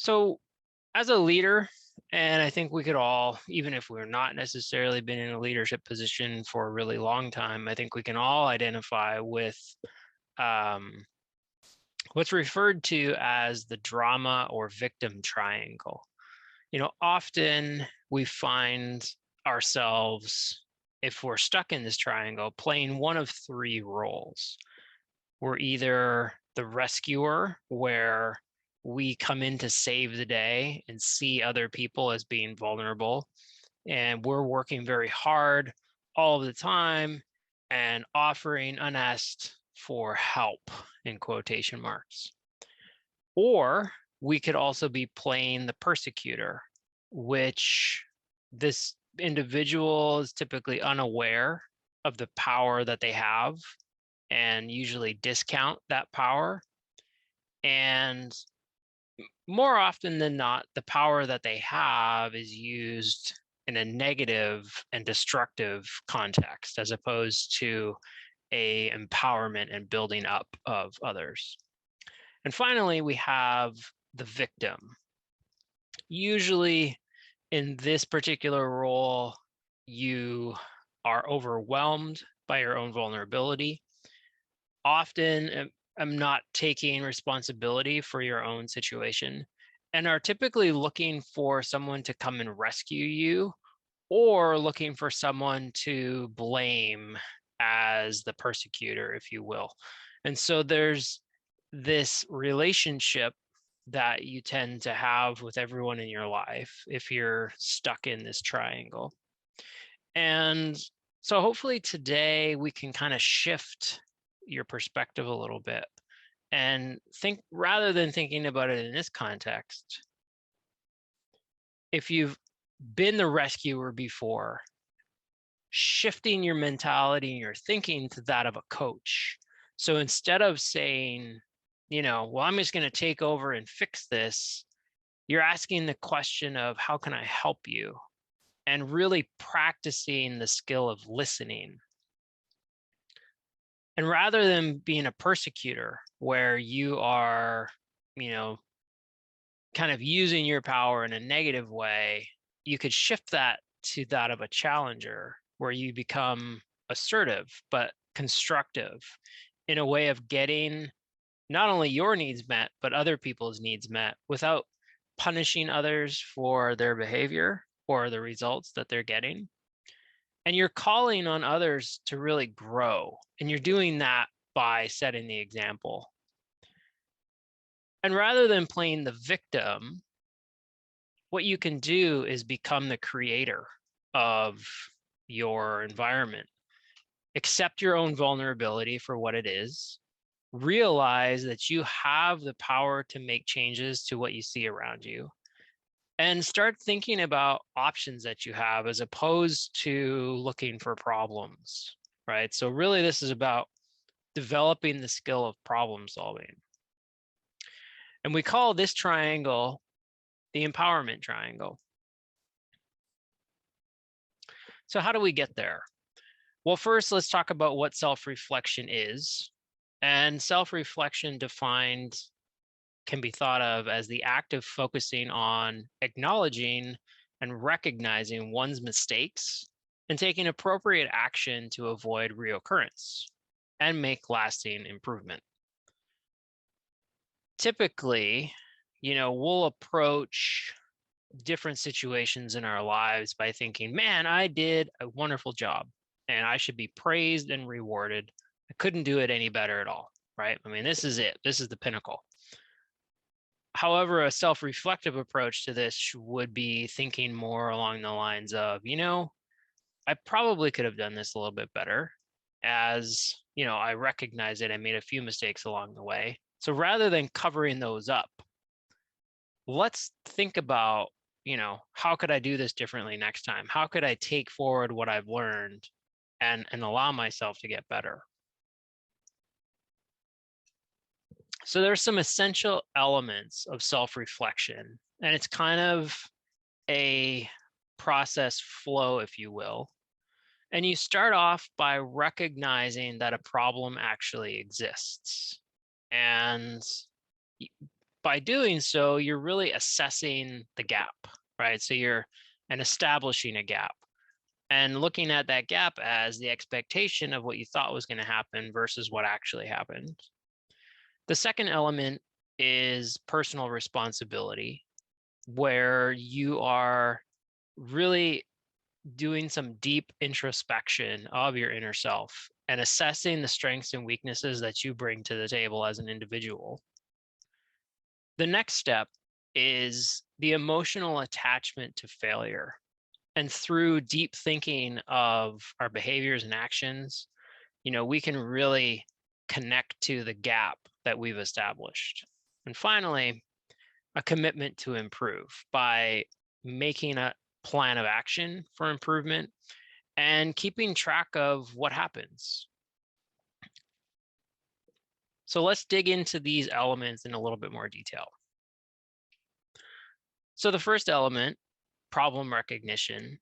So as a leader, and I think we could all, even if we're not necessarily been in a leadership position for a really long time, I think we can all identify with um, what's referred to as the drama or victim triangle. Often we find ourselves, if we're stuck in this triangle, playing one of three roles. We're either the rescuer, where we come in to save the day and see other people as being vulnerable, and we're working very hard all of the time and offering unasked for help in quotation marks. Or we could also be playing the persecutor, which this individual is typically unaware of the power that they have and usually discount that power. And more often than not, the power that they have is used in a negative and destructive context, as opposed to a empowerment and building up of others. And finally, we have the victim. Usually in this particular role, you are overwhelmed by your own vulnerability. Often am not taking responsibility for your own situation and are typically looking for someone to come and rescue you, or looking for someone to blame as the persecutor, if you will. And so there's this relationship that you tend to have with everyone in your life if you're stuck in this triangle. And so hopefully today we can kind of shift your perspective a little bit and think, rather than thinking about it in this context, if you've been the rescuer before, shifting your mentality and your thinking to that of a coach. So instead of saying, well, I'm just going to take over and fix this, you're asking the question of, how can I help you? And really practicing the skill of listening. And rather than being a persecutor, where you are, kind of using your power in a negative way, you could shift that to that of a challenger, where you become assertive, but constructive, in a way of getting not only your needs met, but other people's needs met, without punishing others for their behavior or the results that they're getting. And you're calling on others to really grow. And you're doing that by setting the example. And rather than playing the victim, what you can do is become the creator of your environment. Accept your own vulnerability for what it is. Realize that you have the power to make changes to what you see around you. And start thinking about options that you have, as opposed to looking for problems, right? So really, this is about developing the skill of problem solving. And we call this triangle the empowerment triangle. So how do we get there? Well, first, let's talk about what self-reflection is. And self-reflection defined can be thought of as the act of focusing on acknowledging and recognizing one's mistakes and taking appropriate action to avoid reoccurrence and make lasting improvement. Typically, we'll approach different situations in our lives by thinking, man, I did a wonderful job and I should be praised and rewarded. I couldn't do it any better at all, right? I mean, this is it. This is the pinnacle. However, a self-reflective approach to this would be thinking more along the lines of, I probably could have done this a little bit better, as, I recognize it. I made a few mistakes along the way. So rather than covering those up, let's think about, how could I do this differently next time? How could I take forward what I've learned and allow myself to get better? So there's some essential elements of self-reflection, and it's kind of a process flow, if you will. And you start off by recognizing that a problem actually exists. And by doing so, you're really assessing the gap, right? So you're and establishing a gap and looking at that gap as the expectation of what you thought was going to happen versus what actually happened. The second element is personal responsibility, where you are really doing some deep introspection of your inner self and assessing the strengths and weaknesses that you bring to the table as an individual. The next step is the emotional attachment to failure. And through deep thinking of our behaviors and actions, we can really connect to the gap that we've established. And finally, a commitment to improve by making a plan of action for improvement and keeping track of what happens. So let's dig into these elements in a little bit more detail. So the first element, problem recognition,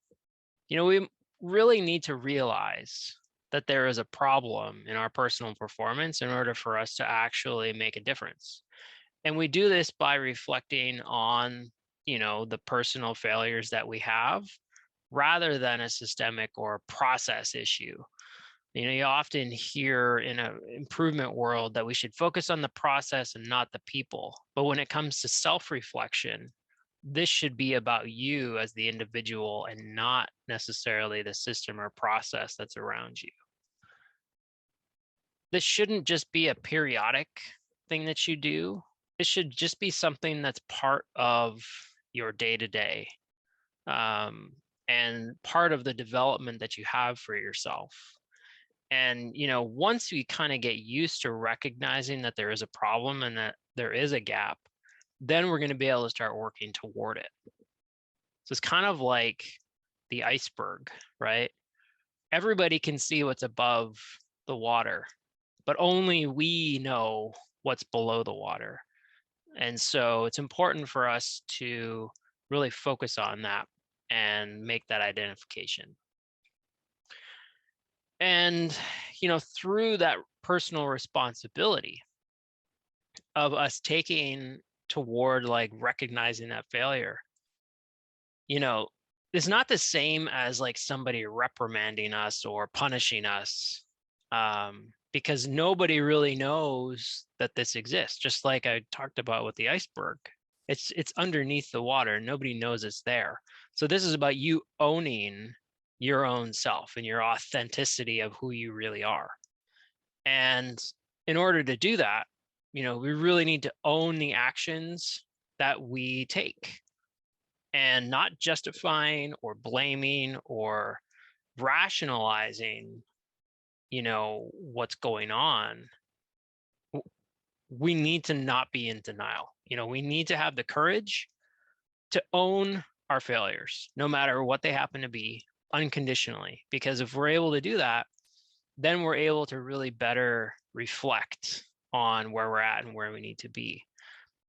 we really need to realize that there is a problem in our personal performance in order for us to actually make a difference. And we do this by reflecting on, the personal failures that we have rather than a systemic or process issue. You often hear in an improvement world that we should focus on the process and not the people. But when it comes to self-reflection, this should be about you as the individual and not necessarily the system or process that's around you. This shouldn't just be a periodic thing that you do. This should just be something that's part of your day-to-day and part of the development that you have for yourself. And, once we kind of get used to recognizing that there is a problem and that there is a gap, then we're going to be able to start working toward it. So it's kind of like the iceberg, right? Everybody can see what's above the water, but only we know what's below the water. And so it's important for us to really focus on that and make that identification. And, through that personal responsibility of us taking toward like recognizing that failure, it's not the same as like somebody reprimanding us or punishing us, because nobody really knows that this exists. Just like I talked about with the iceberg, it's underneath the water. Nobody knows it's there. So this is about you owning your own self and your authenticity of who you really are. And in order to do that, we really need to own the actions that we take and not justifying or blaming or rationalizing, what's going on. We need to not be in denial. We need to have the courage to own our failures, no matter what they happen to be, unconditionally. Because if we're able to do that, then we're able to really better reflect on where we're at and where we need to be.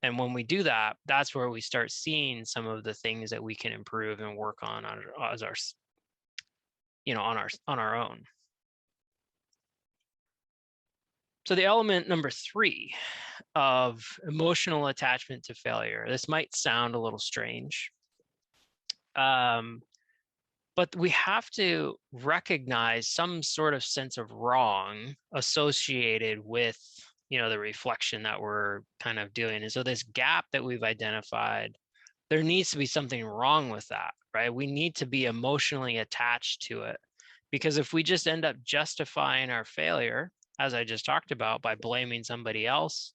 And when we do that, that's where we start seeing some of the things that we can improve and work on as our, on our own. So the element number 3 of emotional attachment to failure. This might sound a little strange, but we have to recognize some sort of sense of wrong associated with, the reflection that we're kind of doing. And so this gap that we've identified, there needs to be something wrong with that, right? We need to be emotionally attached to it, because if we just end up justifying our failure, as I just talked about, by blaming somebody else,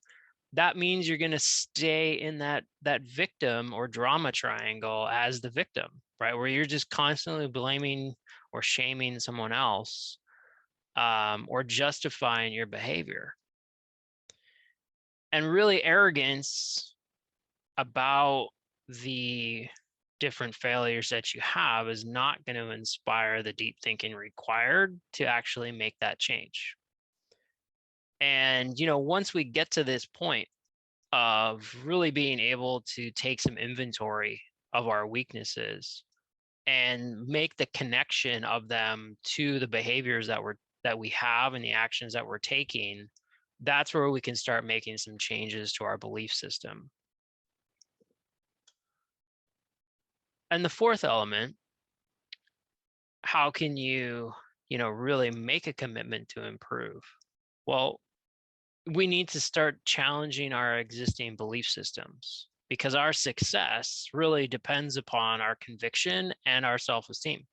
that means you're going to stay in that victim or drama triangle as the victim, right? Where you're just constantly blaming or shaming someone else, or justifying your behavior. And really, arrogance about the different failures that you have is not going to inspire the deep thinking required to actually make that change. And, once we get to this point of really being able to take some inventory of our weaknesses and make the connection of them to the behaviors that we have and the actions that we're taking, that's where we can start making some changes to our belief system. And the fourth element, how can you, really make a commitment to improve? Well, we need to start challenging our existing belief systems because our success really depends upon our conviction and our self-esteem.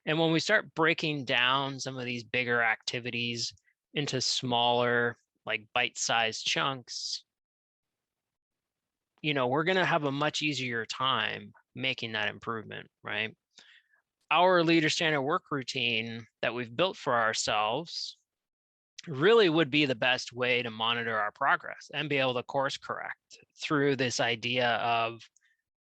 And when we start breaking down some of these bigger activities into smaller, like bite-sized chunks, we're going to have a much easier time making that improvement, right? Our leader standard work routine that we've built for ourselves really would be the best way to monitor our progress and be able to course correct through this idea of,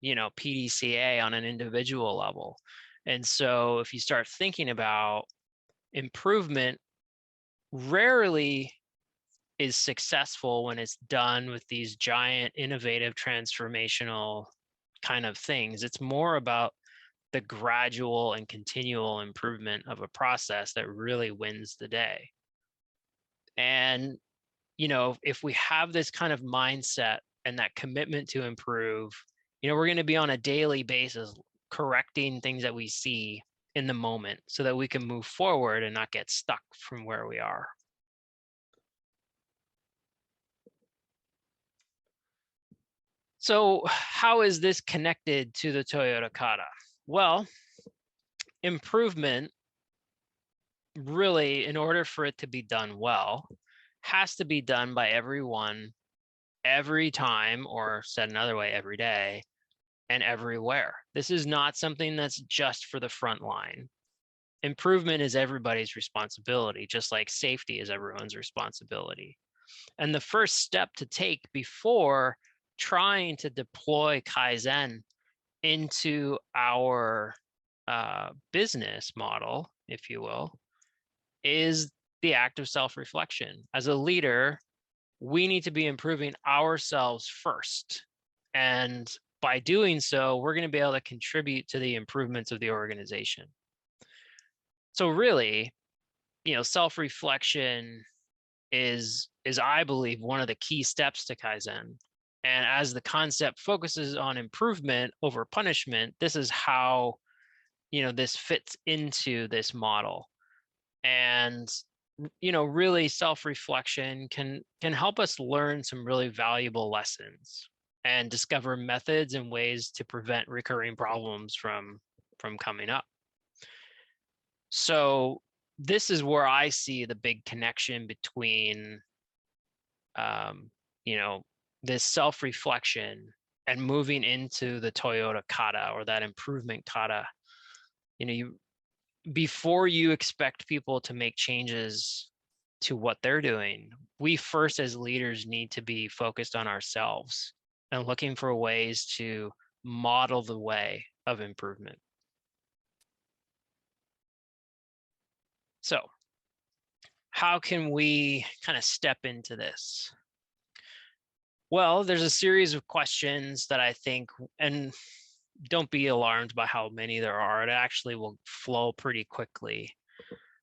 PDCA on an individual level. And so if you start thinking about improvement, rarely is successful when it's done with these giant, innovative, transformational kind of things. It's more about the gradual and continual improvement of a process that really wins the day. And, if we have this kind of mindset and that commitment to improve, we're going to be on a daily basis correcting things that we see in the moment so that we can move forward and not get stuck from where we are. So how is this connected to the Toyota Kata? Well, improvement really, in order for it to be done well, has to be done by everyone, every time, or said another way, every day and everywhere. This is not something that's just for the front line. Improvement is everybody's responsibility, just like safety is everyone's responsibility. And the first step to take before trying to deploy Kaizen into our business model, if you will, is the act of self-reflection. As a leader, we need to be improving ourselves first. And by doing so, we're going to be able to contribute to the improvements of the organization. So really, self-reflection is I believe one of the key steps to Kaizen. And as the concept focuses on improvement over punishment, this is how this fits into this model. And really self-reflection can help us learn some really valuable lessons and discover methods and ways to prevent recurring problems from coming up. So this is where I see the big connection between this self-reflection and moving into the Toyota Kata, or that improvement kata. Before you expect people to make changes to what they're doing, we first as leaders need to be focused on ourselves and looking for ways to model the way of improvement. So how can we kind of step into this? Well, there's a series of questions that I think, and don't be alarmed by how many there are. It actually will flow pretty quickly.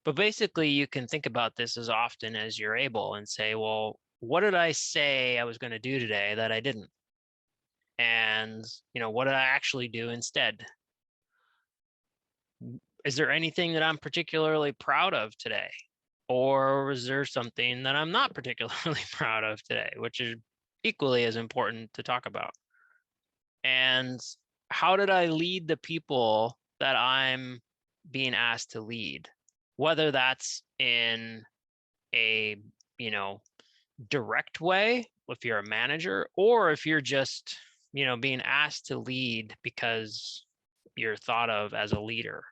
But basically, you can think about this as often as you're able and say, well, what did I say I was going to do today that I didn't? And, what did I actually do instead? Is there anything that I'm particularly proud of today? Or is there something that I'm not particularly proud of today, which is equally as important to talk about? And how did I lead the people that I'm being asked to lead? Whether that's in a, direct way, if you're a manager, or if you're just, being asked to lead because you're thought of as a leader.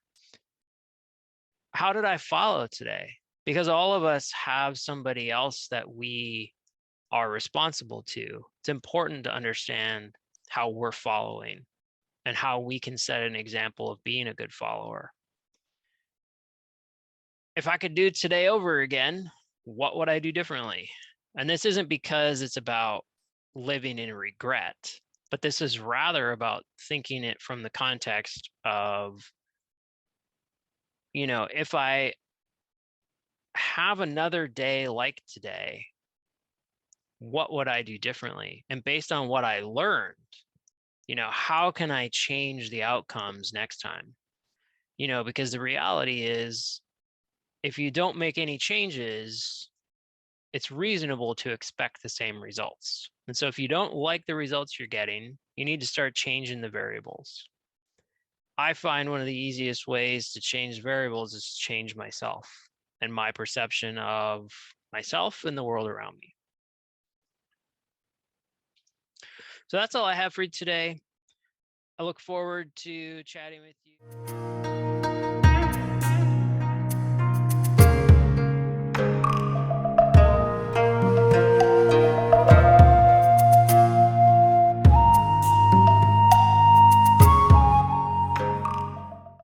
How did I follow today? Because all of us have somebody else that we are responsible to. It's important to understand how we're following and how we can set an example of being a good follower. If I could do today over again, what would I do differently? And this isn't because it's about living in regret, but this is rather about thinking it from the context of, if I have another day like today, what would I do differently? And based on what I learned, how can I change the outcomes next time? Because the reality is, if you don't make any changes, it's reasonable to expect the same results. And so if you don't like the results you're getting, you need to start changing the variables. I find one of the easiest ways to change variables is to change myself and my perception of myself and the world around me. So that's all I have for you today. I look forward to chatting with you.